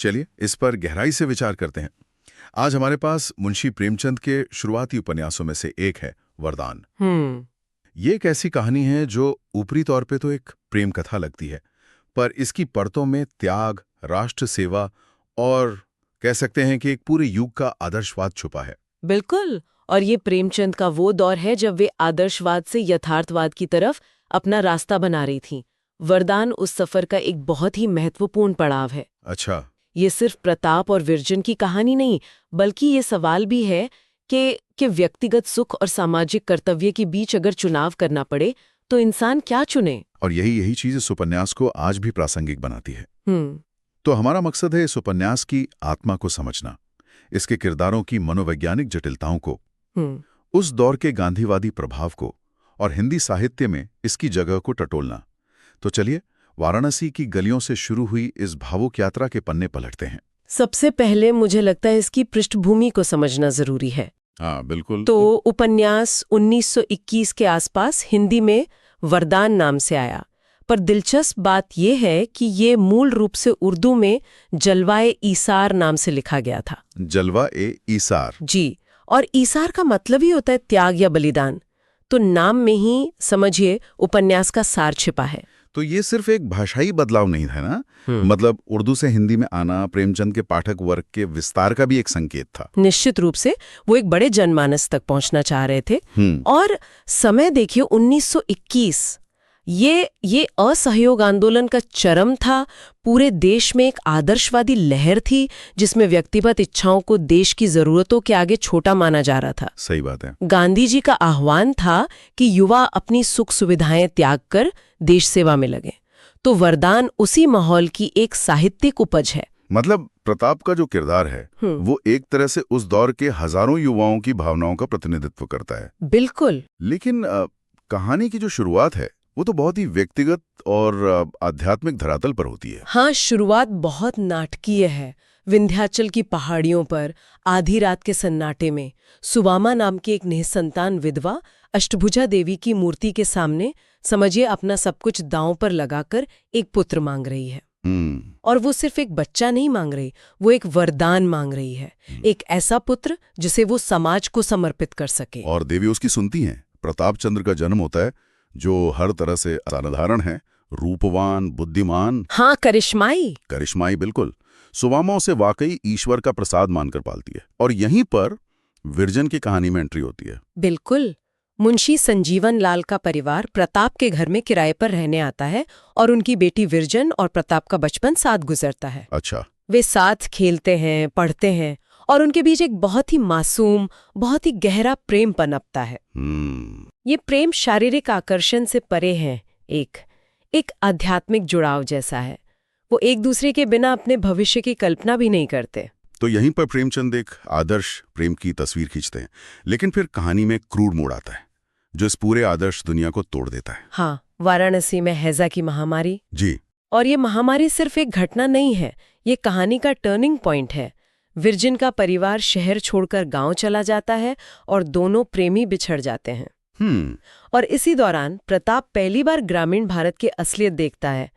चलिए इस पर गहराई से विचार करते हैं। आज हमारे पास मुंशी प्रेमचंद के शुरुआती उपन्यासों में से एक है वरदान। ये एक ऐसी कहानी है जो ऊपरी तौर पे तो एक प्रेम कथा लगती है, पर इसकी परतों में त्याग, राष्ट्र सेवा और कह सकते हैं कि एक पूरे युग का आदर्शवाद छुपा है। बिल्कुल। और ये प्रेमचंद का वो दौर है जब वे आदर्शवाद से यथार्थवाद की तरफ अपना रास्ता बना रही थीं। वरदान उस सफर का एक बहुत ही महत्वपूर्ण पड़ाव है। अच्छा। ये सिर्फ प्रताप और विरजन की कहानी नहीं, बल्कि ये सवाल भी है कि व्यक्तिगत सुख और सामाजिक कर्तव्य के बीच अगर चुनाव करना पड़े तो इंसान क्या चुने। और यही चीज इस उपन्यास को आज भी प्रासंगिक बनाती है। हम्म। तो हमारा मकसद है इस उपन्यास की आत्मा को समझना, इसके किरदारों की मनोवैज्ञानिक जटिलताओं को, उस दौर के गांधीवादी प्रभाव को और हिंदी साहित्य में इसकी जगह को टटोलना। तो चलिए वाराणसी की गलियों से शुरू हुई इस भावुक यात्रा के पन्ने पलटते हैं। सबसे पहले मुझे लगता है इसकी पृष्ठभूमि को समझना जरूरी है। हाँ बिल्कुल। तो उपन्यास 1921 के आसपास हिंदी में वरदान नाम से आया, पर दिलचस्प बात यह है कि ये मूल रूप से उर्दू में जलवाए ईसार नाम से लिखा गया था। जलवा-ए-ईसार। जी, और ईसार का मतलब ही होता है त्याग या बलिदान। तो नाम में ही समझिए उपन्यास का सार छिपा है। तो ये सिर्फ एक भाषाई बदलाव नहीं था ना, मतलब उर्दू से हिंदी में आना प्रेमचंद के पाठक वर्ग के विस्तार का भी एक संकेत था। निश्चित रूप से वो एक बड़े जनमानस तक पहुंचना चाह रहे थे। और समय देखिए 1921, ये असहयोग आंदोलन का चरम था। पूरे देश में एक आदर्शवादी लहर थी जिसमें व्यक्तिगत इच्छाओं को देश की जरूरतों के आगे छोटा माना जा रहा था। सही बात है। गांधी जी का आह्वान था कि युवा अपनी सुख सुविधाएं त्याग कर देश सेवा में लगे। तो वरदान उसी माहौल की एक साहित्यिक उपज है। मतलब प्रताप का जो किरदार है वो एक तरह से उस दौर के हजारों युवाओं की भावनाओं का प्रतिनिधित्व करता है। बिल्कुल। लेकिन कहानी की जो शुरुआत है वो तो बहुत ही व्यक्तिगत और आध्यात्मिक धरातल पर होती है। हाँ, शुरुआत बहुत नाटकीय है। विंध्याचल की पहाड़ियों पर आधी रात के सन्नाटे में सुवामा नाम की एक निःसंतान विधवा अष्टभुजा देवी की मूर्ति के सामने समझिए अपना सब कुछ दांव पर लगाकर एक पुत्र मांग रही है। और वो सिर्फ एक बच्चा नहीं मांग रही, वो एक वरदान मांग रही है। एक ऐसा पुत्र जिसे वो समाज को समर्पित कर सके। और देवी उसकी सुनती हैं। प्रताप चंद्र का जन्म होता है जो हर तरह से असाधारण है, रूपवान, बुद्धिमान। हाँ, करिश्माई। बिल्कुल। सुवामा उसे वाकई ईश्वर का प्रसाद मानकर पालती है। और यहीं पर विरजन की कहानी में एंट्री होती है। बिल्कुल। मुंशी संजीवन लाल का परिवार प्रताप के घर में किराए पर रहने आता है और उनकी बेटी विरजन और प्रताप का बचपन साथ गुजरता है। अच्छा। वे साथ खेलते हैं, पढ़ते हैं और उनके बीच एक बहुत ही मासूम, बहुत ही गहरा प्रेम पनपता है। ये प्रेम शारीरिक आकर्षण से परे है, एक आध्यात्मिक जुड़ाव जैसा है। वो एक दूसरे के बिना अपने भविष्य की कल्पना भी नहीं करते। तो यहीं पर प्रेमचंद एक आदर्श प्रेम की तस्वीर खींचते हैं, लेकिन फिर कहानी में क्रूर मोड़ आता है जो इस पूरे आदर्श दुनिया को तोड़ देता है। हाँ, वाराणसी में हैजा की महामारी। जी। और ये महामारी सिर्फ एक घटना नहीं है, ये कहानी का टर्निंग पॉइंट है। विरजन का परिवार शहर छोड़कर गांव चला जाता है और दोनों प्रेमी बिछड़ जाते हैं। और इसी दौरान प्रताप पहली बार ग्रामीण भारत की असलियत देखता है।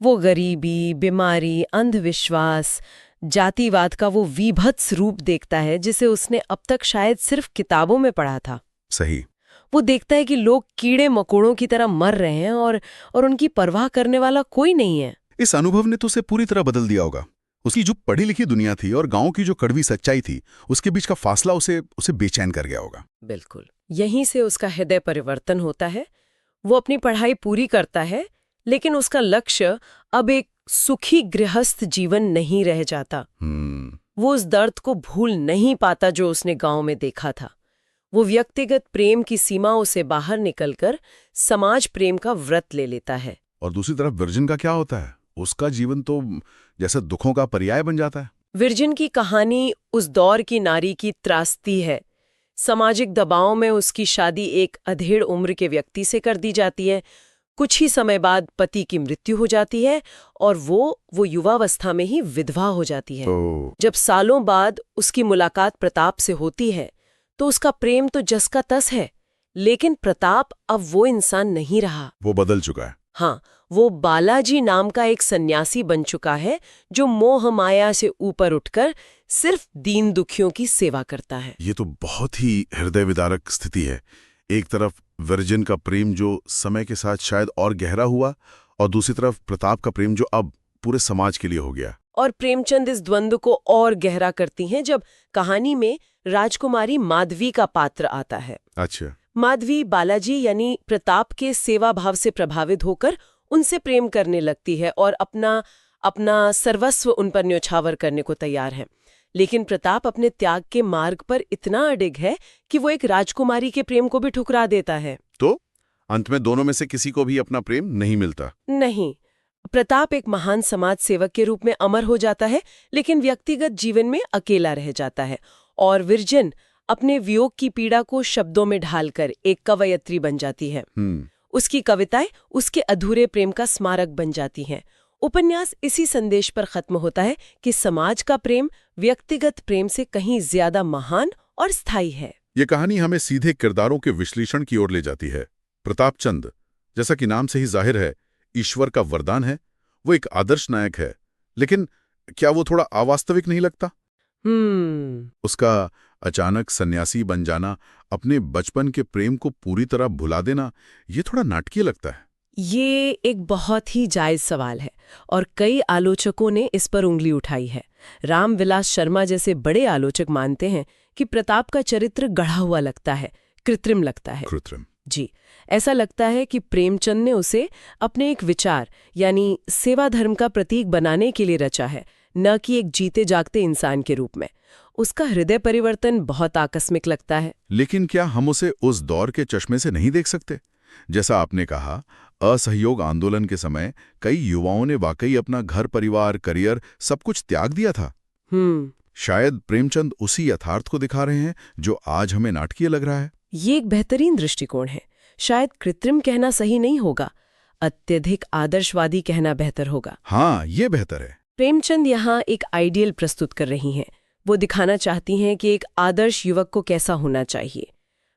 वो गरीबी, बीमारी, अंधविश्वास, जातिवाद का वो विभत्स रूप देखता है जिसे उसने अब तक शायद सिर्फ किताबों में पढ़ा था। सही। वो देखता है कि लोग कीड़े मकोड़ों की तरह मर रहे हैं और उनकी परवाह करने वाला कोई नहीं है। इस अनुभव ने तो उसे पूरी तरह बदल दिया होगा। उसकी जो पढ़ी लिखी दुनिया थी और गांव की जो कड़वी सच्चाई थी, उसके बीच का फासला उसे बेचैन कर गया होगा। बिल्कुल। यहीं से उसका हृदय परिवर्तन होता है। वो अपनी पढ़ाई पूरी करता है, लेकिन उसका लक्ष्य अब एक सुखी गृहस्थ जीवन नहीं रह जाता। वो उस दर्द को भूल नहीं पाता जो उसने गांव में देखा था। वो व्यक्तिगत प्रेम की सीमाओं से बाहर निकलकर समाज प्रेम का व्रत ले लेता है। और दूसरी तरफ विरजन का क्या होता है? उसका जीवन तो जैसे दुखों का पर्याय बन जाता है। विरजन की कहानी उस दौर की नारी की त्रासदी है। सामाजिक दबाव में उसकी शादी एक अधेड़ उम्र के व्यक्ति से कर दी जाती है। कुछ ही समय बाद पति की मृत्यु हो जाती है और वो युवावस्था में ही विधवा हो जाती है। जब सालों बाद उसकी मुलाकात प्रताप से होती है तो उसका प्रेम तो जस का तस है, लेकिन प्रताप अब वो इंसान नहीं रहा। वो बदल चुका है। हाँ, वो बालाजी नाम का एक सन्यासी बन चुका है जो मोह माया से ऊपर उठकर सिर्फ दीन दुखियों की सेवा करता है। ये तो बहुत ही हृदय विदारक स्थिति है। एक तरफ वर्जिन का प्रेम जो समय के साथ शायद और गहरा हुआ, और दूसरी तरफ प्रताप का प्रेम जो अब पूरे समाज के लिए हो गया। और प्रेमचंद इस द्वंद्व को और गहरा करती हैं जब कहानी में राजकुमारी माधवी का पात्र आता है। अच्छा। माधवी बालाजी यानी प्रताप के सेवा भाव से प्रभावित होकर उनसे प्रेम करने लगती है और अपना सर्वस्व उन पर न्योछावर करने को तैयार है। लेकिन प्रताप अपने त्याग के मार्ग पर इतना अडिग है कि वो एक राजकुमारी के प्रेम को भी ठुकरा देता है। तो अंत में दोनों में से किसी को भी अपना प्रेम नहीं मिलता। नहीं, प्रताप एक महान समाज सेवक के रूप में अमर हो जाता है, लेकिन व्यक्तिगत जीवन में अकेला रह जाता है। और विर्जिन अपने वियोग की पीड़ा को शब्दों में ढालकर एक कवयित्री बन जाती है। उसकी कविताएं उसके अधूरे प्रेम का स्मारक बन जाती हैं। उपन्यास इसी संदेश पर खत्म होता है कि समाज का प्रेम व्यक्तिगत प्रेम से कहीं ज्यादा महान और स्थायी है। ये कहानी हमें सीधे किरदारों के विश्लेषण की ओर ले जाती है। प्रताप चंद, जैसा कि नाम से ही जाहिर है, ईश्वर का वरदान है। वो एक आदर्श नायक है, लेकिन क्या वो थोड़ा अवास्तविक नहीं लगता? उसका अचानक सन्यासी बन जाना, अपने बचपन के प्रेम को पूरी तरह भुला देना, ये थोड़ा नाटकीय लगता है। ये एक बहुत ही जायज सवाल है और कई आलोचकों ने इस पर उंगली उठाई है। रामविलास शर्मा जैसे बड़े आलोचक मानते हैं कि प्रताप का चरित्र गढ़ा हुआ लगता है, कृत्रिम लगता है। कृत्रिम? जी, ऐसा लगता है कि प्रेमचंद ने उसे अपने एक विचार यानी सेवा धर्म का प्रतीक बनाने के लिए रचा है, न कि एक जीते जागते इंसान के रूप में। उसका हृदय परिवर्तन बहुत आकस्मिक लगता है। लेकिन क्या हम उसे उस दौर के चश्मे से नहीं देख सकते? जैसा आपने कहा, असहयोग आंदोलन के समय कई युवाओं ने वाकई अपना घर परिवार करियर सब कुछ त्याग दिया था। शायद प्रेमचंद उसी यथार्थ को दिखा रहे हैं जो आज हमें नाटकीय लग रहा है। ये एक बेहतरीन दृष्टिकोण है। शायद कृत्रिम कहना सही नहीं होगा, अत्यधिक आदर्शवादी कहना बेहतर होगा। हाँ, ये बेहतर है। प्रेमचंद यहाँ एक आइडियल प्रस्तुत कर रही हैं। वो दिखाना चाहती हैं कि एक आदर्श युवक को कैसा होना चाहिए।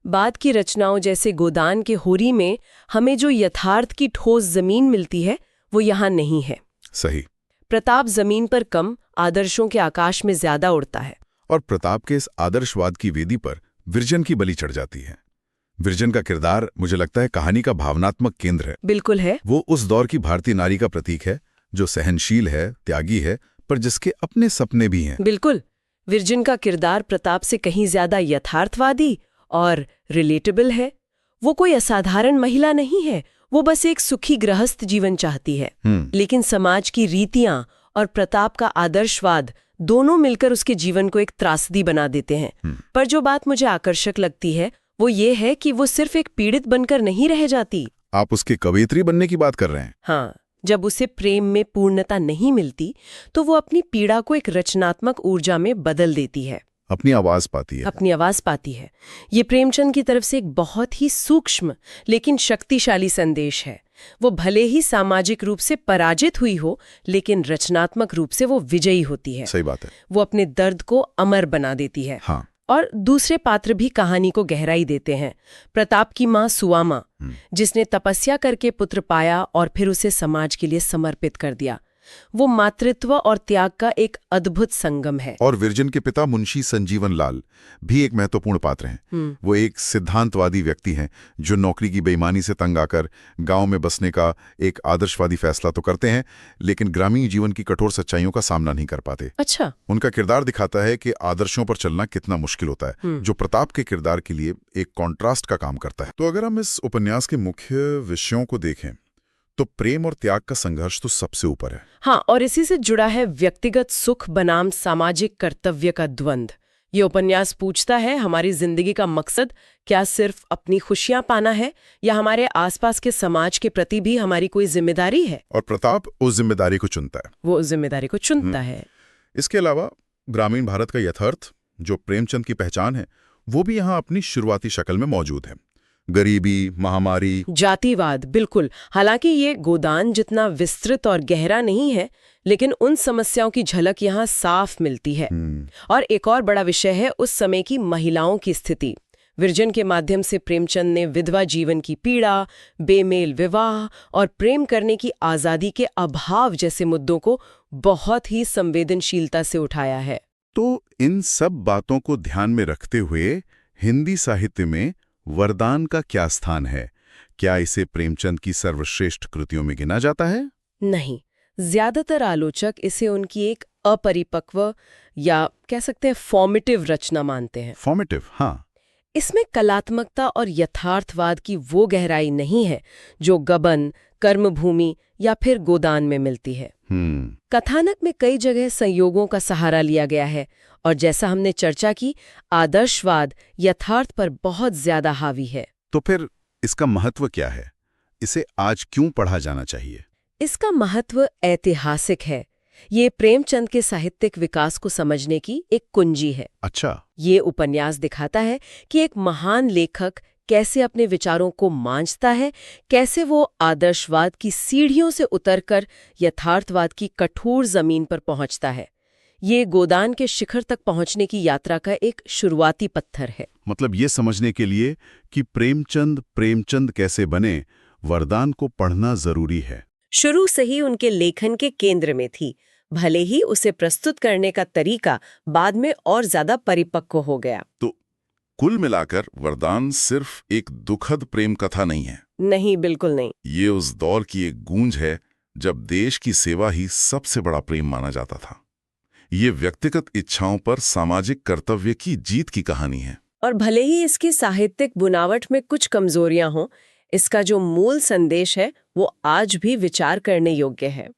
बाद की रचनाओं जैसे गोदान के होरी में हमें जो यथार्थ की ठोस जमीन मिलती है वो यहाँ नहीं है। सही। प्रताप जमीन पर कम, आदर्शों के आकाश में ज्यादा उड़ता है। और प्रताप के इस आदर्शवाद की वेदी पर विर्जन की बलि चढ़ जाती है। विर्जन का किरदार मुझे लगता है कहानी का भावनात्मक केंद्र है। बिल्कुल है। वो उस दौर की भारतीय नारी का प्रतीक है जो सहनशील है, त्यागी है, पर जिसके अपने सपने भी हैं। बिल्कुल। विर्जन का किरदार प्रताप से कहीं ज्यादा यथार्थवादी और रिलेटेबल है। वो कोई असाधारण महिला नहीं है, वो बस एक सुखी गृहस्थ जीवन चाहती है। लेकिन समाज की रीतियां और प्रताप का आदर्शवाद दोनों मिलकर उसके जीवन को एक त्रासदी बना देते हैं। पर जो बात मुझे आकर्षक लगती है वो ये है कि वो सिर्फ एक पीड़ित बनकर नहीं रह जाती। आप उसके कवयित्री बनने की बात कर रहे हैं? हाँ, जब उसे प्रेम में पूर्णता नहीं मिलती तो वो अपनी पीड़ा को एक रचनात्मक ऊर्जा में बदल देती है, अपनी आवाज पाती है। ये प्रेमचंद की तरफ से एक बहुत ही सूक्ष्म लेकिन शक्तिशाली संदेश है। वो भले ही सामाजिक रूप से पराजित हुई हो, लेकिन रचनात्मक रूप से वो विजयी होती है। सही बात है। वो अपने दर्द को अमर बना देती है। हाँ। और दूसरे पात्र भी कहानी को गहराई देते हैं। प्रताप की माँ सुआमा, जिसने तपस्या करके पुत्र पाया और फिर उसे समाज के लिए समर्पित कर दिया, वो मातृत्व और त्याग का एक अद्भुत संगम है। और विर्जन के पिता मुंशी संजीवन लाल भी एक महत्वपूर्ण पात्र हैं। वो एक सिद्धांतवादी व्यक्ति हैं जो नौकरी की बेईमानी से तंग आकर गांव में बसने का एक आदर्शवादी फैसला तो करते हैं, लेकिन ग्रामीण जीवन की कठोर सच्चाइयों का सामना नहीं कर पाते। अच्छा। उनका किरदार दिखाता है कि आदर्शों पर चलना कितना मुश्किल होता है, जो प्रताप के किरदार के लिए एक कॉन्ट्रास्ट का काम करता है। तो अगर हम इस उपन्यास के मुख्य विषयों को देखें तो प्रेम और त्याग का संघर्ष तो सबसे ऊपर है। हाँ, और इसी से जुड़ा है व्यक्तिगत सुख बनाम सामाजिक कर्तव्य का द्वंद्व। ये उपन्यास पूछता है, हमारी जिंदगी का मकसद क्या सिर्फ अपनी खुशियां पाना है या हमारे आसपास के समाज के प्रति भी हमारी कोई जिम्मेदारी है? और प्रताप उस जिम्मेदारी को चुनता है। वो उस जिम्मेदारी को चुनता है। इसके अलावा ग्रामीण भारत का यथार्थ जो प्रेमचंद की पहचान है, वो भी यहाँ अपनी शुरुआती शक्ल में मौजूद है। गरीबी, महामारी, जातिवाद, बिल्कुल। हालांकि ये गोदान जितना विस्तृत और गहरा नहीं है, लेकिन उन समस्याओं की झलक यहाँ साफ मिलती है। और एक और बड़ा विषय है उस समय की महिलाओं की स्थिति। विरजन के माध्यम से प्रेमचंद ने विधवा जीवन की पीड़ा, बेमेल विवाह और प्रेम करने की आज़ादी के अभाव जैसे मुद्दों को बहुत ही संवेदनशीलता से उठाया है। तो इन सब बातों को ध्यान में रखते हुए हिंदी साहित्य में वरदान का क्या स्थान है? क्या इसे प्रेमचंद की सर्वश्रेष्ठ कृतियों में गिना जाता है? नहीं, ज्यादातर आलोचक इसे उनकी एक अपरिपक्व या कह सकते हैं फॉर्मेटिव रचना मानते हैं। फॉर्मेटिव, हाँ। इसमें कलात्मकता और यथार्थवाद की वो गहराई नहीं है जो गबन, कर्मभूमि या फिर गोदान में मिलती है। कथानक में कई जगह संयोगों का सहारा लिया गया है और जैसा हमने चर्चा की, आदर्शवाद यथार्थ पर बहुत ज्यादा हावी है। तो फिर इसका महत्व क्या है? इसे आज क्यों पढ़ा जाना चाहिए? इसका महत्व ऐतिहासिक है। ये प्रेमचंद के साहित्यिक विकास को समझने की एक कुंजी है। अच्छा। ये उपन्यास दिखाता है कि एक महान लेखक कैसे अपने विचारों को मांझता है, कैसे वो आदर्शवाद की सीढ़ियों से उतरकर यथार्थवाद की कठोर जमीन पर पहुंचता है। ये गोदान के शिखर तक पहुंचने की यात्रा का एक शुरुआती पत्थर है। मतलब ये समझने के लिए कि प्रेमचंद कैसे बने, वरदान को पढ़ना जरूरी है। शुरू से ही उनके लेखन के केंद्र में थी, भले ही उसे प्रस्तुत करने का तरीका बाद में और ज्यादा परिपक्व हो गया। तो कुल मिलाकर वरदान सिर्फ एक दुखद प्रेम कथा नहीं है। नहीं, बिल्कुल नहीं। ये उस दौर की एक गूंज है जब देश की सेवा ही सबसे बड़ा प्रेम माना जाता था। ये व्यक्तिगत इच्छाओं पर सामाजिक कर्तव्य की जीत की कहानी है। और भले ही इसकी साहित्यिक बुनावट में कुछ कमजोरियां हों, इसका जो मूल संदेश है वो आज भी विचार करने योग्य है।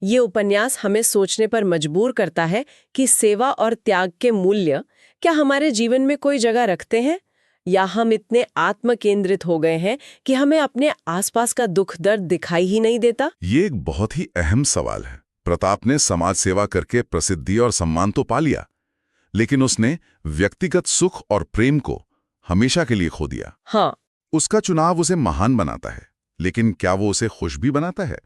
ये उपन्यास हमें सोचने पर मजबूर करता है कि सेवा और त्याग के मूल्य क्या हमारे जीवन में कोई जगह रखते हैं, या हम इतने आत्मकेंद्रित हो गए हैं कि हमें अपने आसपास का दुख दर्द दिखाई ही नहीं देता। ये एक बहुत ही अहम सवाल है। प्रताप ने समाज सेवा करके प्रसिद्धि और सम्मान तो पा लिया, लेकिन उसने व्यक्तिगत सुख और प्रेम को हमेशा के लिए खो दिया। हाँ, उसका चुनाव उसे महान बनाता है, लेकिन क्या वो उसे खुश भी बनाता है?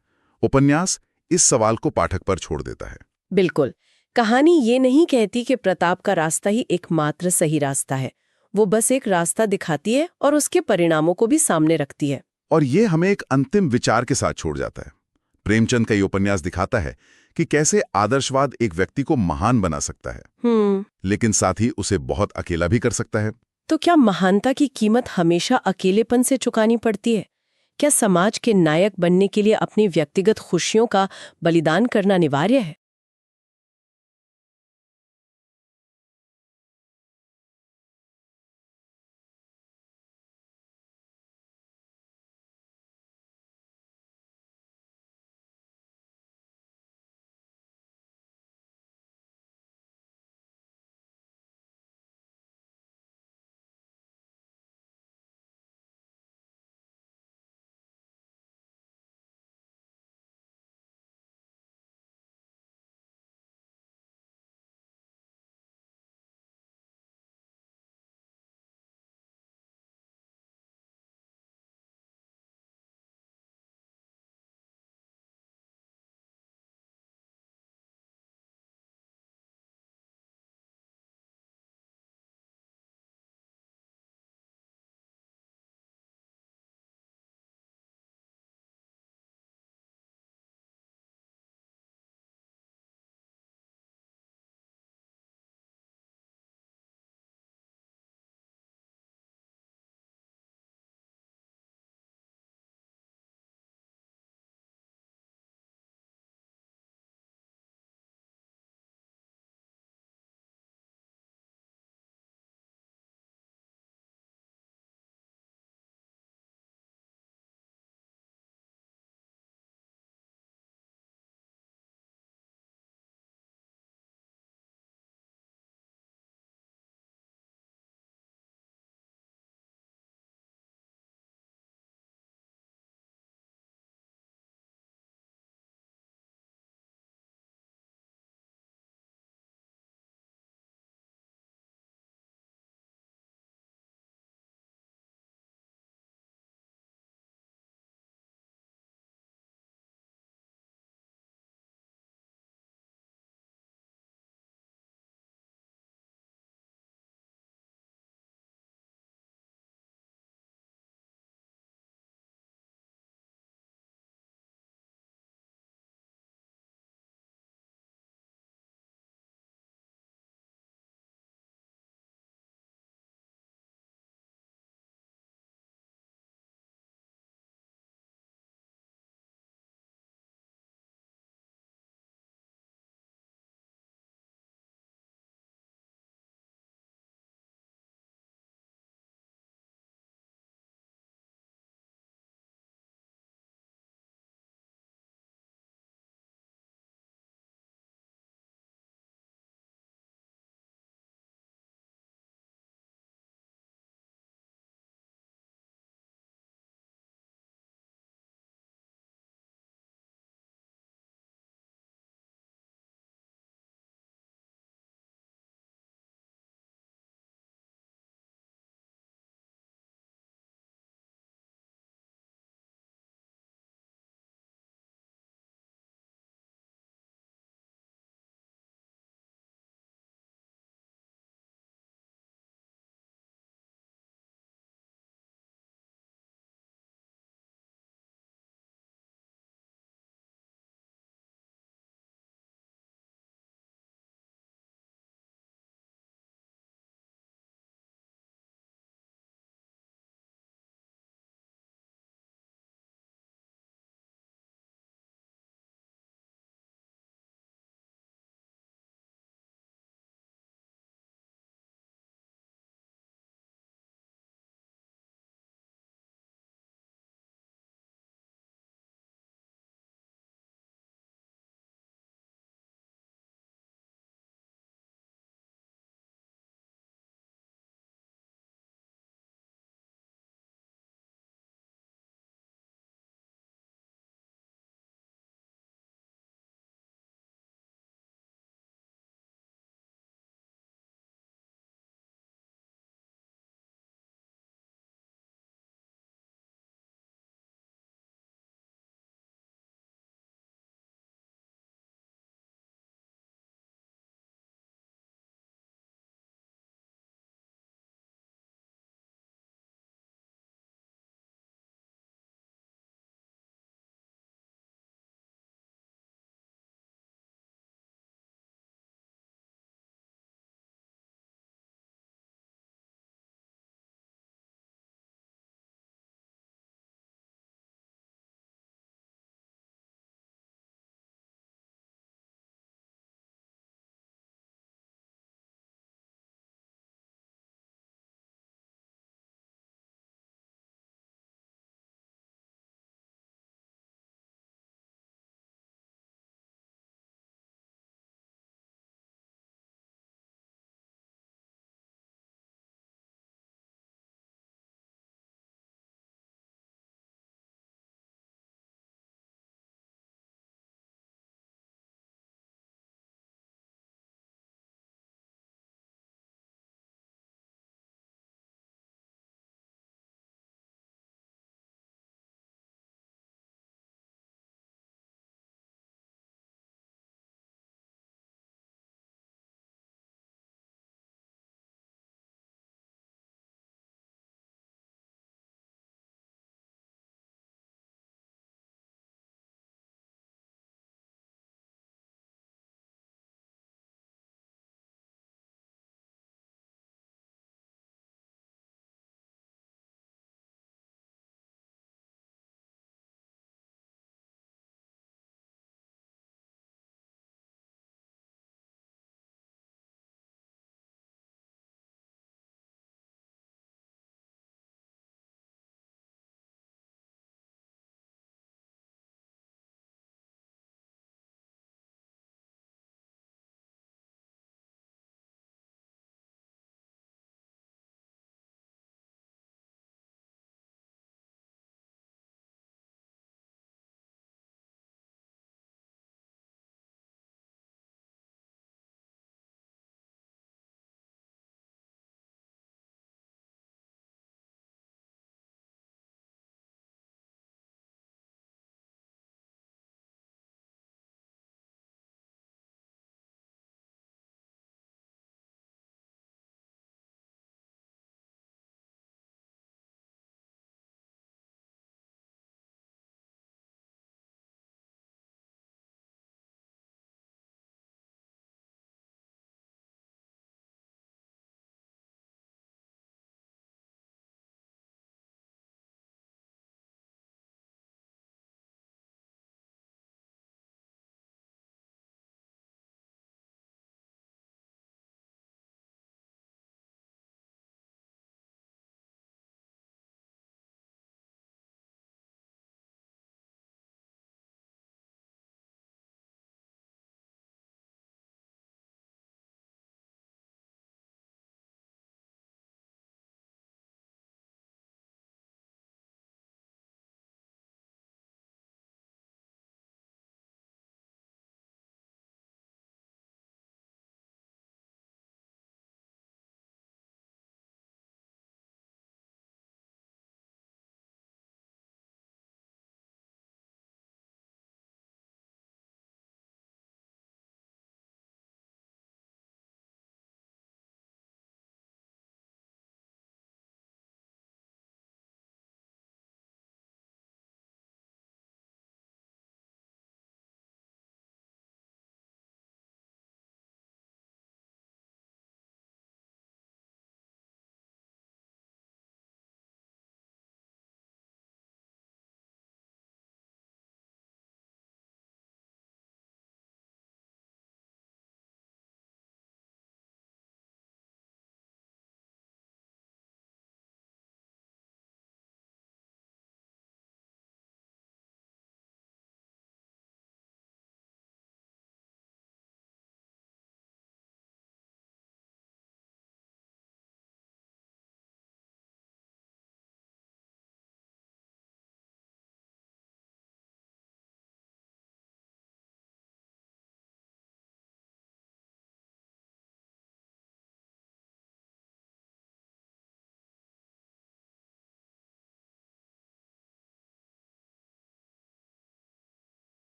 उपन्यास इस सवाल को पाठक पर छोड़ देता है। बिल्कुल। कहानी ये नहीं कहती कि प्रताप का रास्ता ही एकमात्र सही रास्ता है। वो बस एक रास्ता दिखाती है और उसके परिणामों को भी सामने रखती है। और ये हमें एक अंतिम विचार के साथ छोड़ जाता है। प्रेमचंद का ये उपन्यास दिखाता है कि कैसे आदर्शवाद एक व्यक्ति को महान बना सकता है, लेकिन साथ ही उसे बहुत अकेला भी कर सकता है। तो क्या महानता की कीमत हमेशा अकेलेपन से चुकानी पड़ती है? क्या समाज के नायक बनने के लिए अपनी व्यक्तिगत खुशियों का बलिदान करना अनिवार्य है?